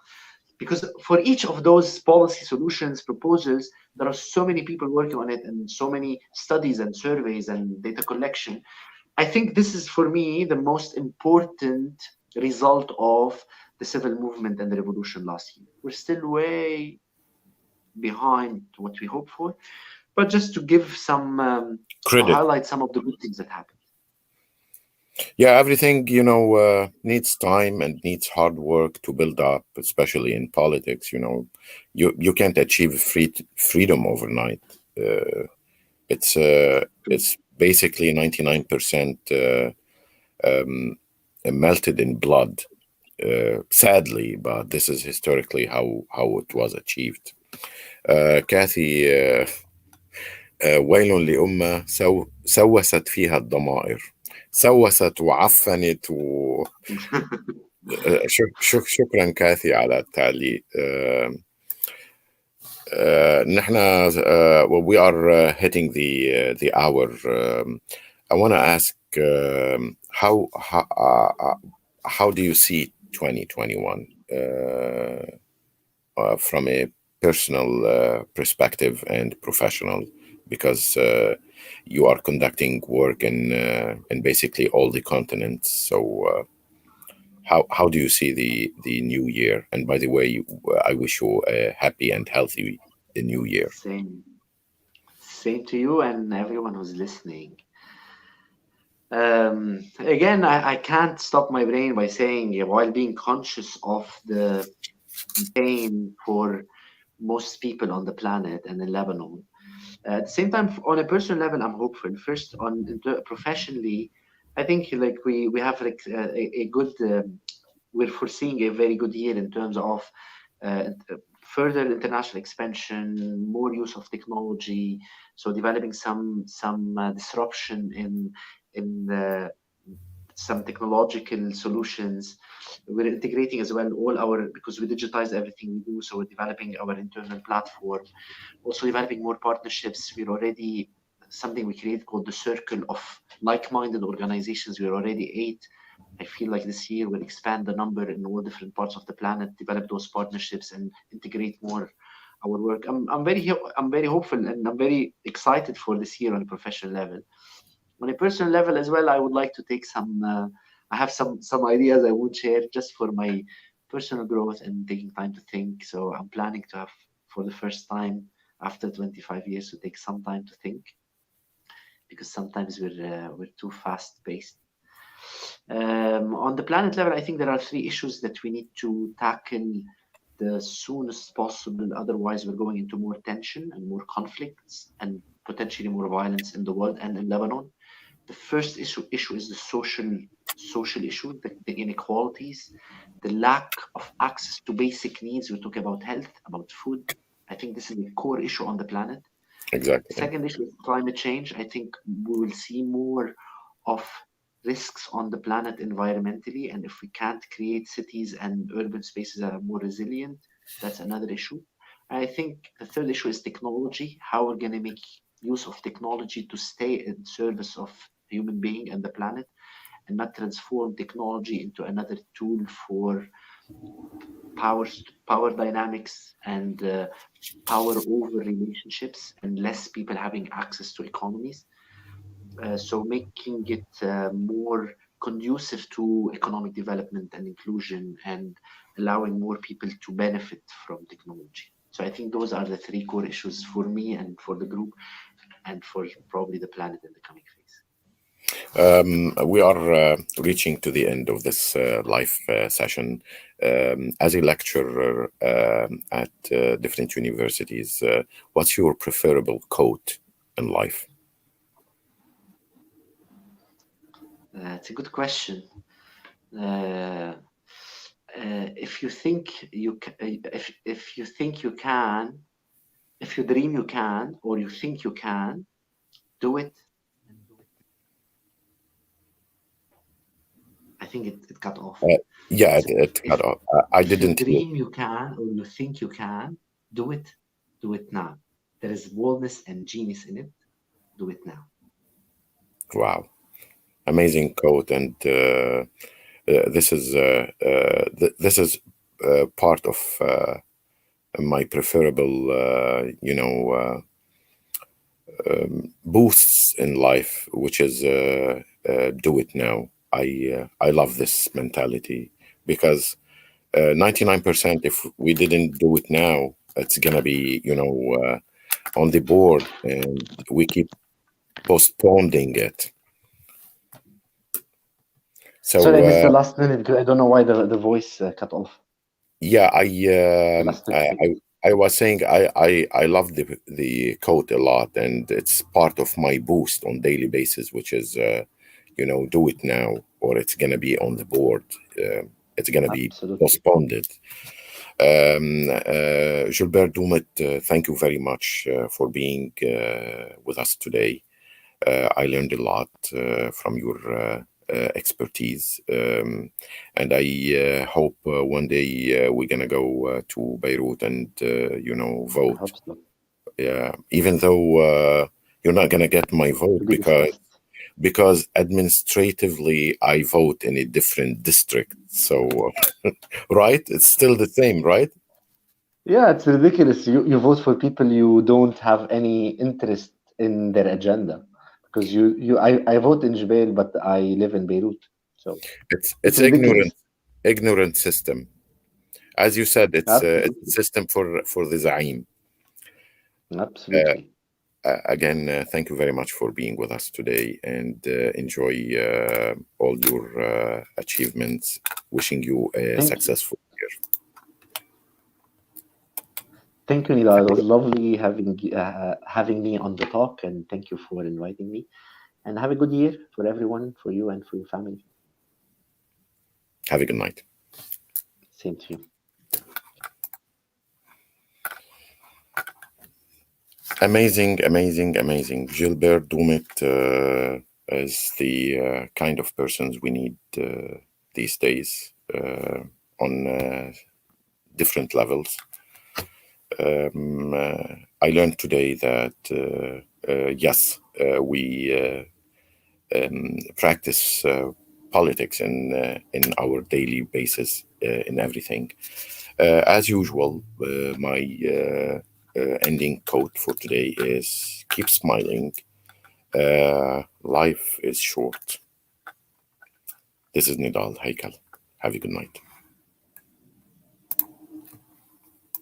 because for each of those policy solutions proposals, there are so many people working on it and so many studies and surveys and data collection. I think this is for me the most important result of the civil movement and the revolution last year. We're still way behind what we hoped for, but just to give some to Credit. highlight some of the good things that happened. Yeah, everything, needs time and needs hard work to build up, especially in politics. You can't achieve freedom overnight. It's basically 99% melted in blood. Sadly, but this is historically how it was achieved. Kathy, ويل لأمة سوست فيها الضمائر، سوست وعفنت شكرا كاثي على التعليق. نحن we are hitting the hour. I want to ask how do you see 2021 from a personal perspective and professional, because you are conducting work in basically all the continents. So how do you see the new year? And by the way, I wish you a happy and healthy new year. Same to you and everyone who's listening. Again, I can't stop my brain by saying, while being conscious of the pain for most people on the planet and in Lebanon, at the same time, on a personal level, I'm hopeful. First, professionally, I think like we have like a good. We're foreseeing a very good year in terms of further international expansion, more use of technology. So developing some disruption in some technological solutions. We're integrating as well because we digitize everything we do. So we're developing our internal platform, also developing more partnerships. We're already something we created called the circle of like-minded organizations. We're already 8. I feel like this year we'll expand the number in all different parts of the planet, develop those partnerships, and integrate more our work. I'm very hopeful and I'm very excited for this year on a professional level. On a personal level as well, I would like to take some. I have some ideas I won't share just for my personal growth and taking time to think. So I'm planning to have, for the first time after 25 years, to take some time to think, because sometimes we're too fast paced. On the planet level, I think there are 3 issues that we need to tackle the soonest possible. Otherwise, we're going into more tension and more conflicts and potentially more violence in the world and in Lebanon. The first issue is the social issue, the inequalities, the lack of access to basic needs. We talk about health, about food. I think this is a core issue on the planet. Exactly. Second issue is climate change. I think we will see more of risks on the planet environmentally, and if we can't create cities and urban spaces that are more resilient, that's another issue. I think the third issue is technology, how we're going to make use of technology to stay in service of human being and the planet, and not transform technology into another tool for power dynamics and power over relationships, and less people having access to economies. So making it more conducive to economic development and inclusion, and allowing more people to benefit from technology. So I think those are the 3 core issues for me and for the group and for probably the planet in the coming phase. We are reaching to the end of this live session. As a lecturer at different universities, what's your preferable quote in life? It's a good question. If you think you if you think you can, if you dream you can, or you think you can, do it. I think it cut off. Yeah, it cut off. I didn't. If you dream you can, or you think you can, do it. Do it now. There is boldness and genius in it. Do it now. Wow, amazing quote, and this is part of my preferable, boosts in life, which is do it now. I love this mentality because 99%, if we didn't do it now, it's gonna be on the board, and we keep postponing it. Sorry, I So missed the last minute because I don't know why the voice cut off. yeah, The last 30 seconds. I was saying I love the code a lot, and it's part of my boost on daily basis, which is do it now, or it's gonna be on the board. It's gonna be Absolutely. postponed. Gilbert Doumit, thank you very much for being with us today. I learned a lot from your expertise, and I hope one day we're gonna go to Beirut and I vote. hope so. Yeah, even though you're not gonna get my vote To be because discussed. administratively I vote in a different district. So right, it's still the same, right? Yeah, it's ridiculous. You vote for people you don't have any interest in their agenda. Because I vote in Jubail, but I live in Beirut. So it's It's ridiculous. ignorant system. As you said, it's a Absolutely. system for the Zaim. Absolutely. Again, thank you very much for being with us today, and enjoy all your achievements. Wishing you a Thank you. successful year. Thank you, Nidal. It was lovely having me on the talk, and thank you for inviting me. And have a good year for everyone, for you and for your family. Have a good night. Same to you. Amazing, amazing, amazing. Gilbert Doumit is the kind of persons we need these days on different levels. I learned today that yes, we practice politics in our daily basis in everything. As usual, my ending quote for today is keep smiling. Life is short. This is Nidal Haykal. Have a good night.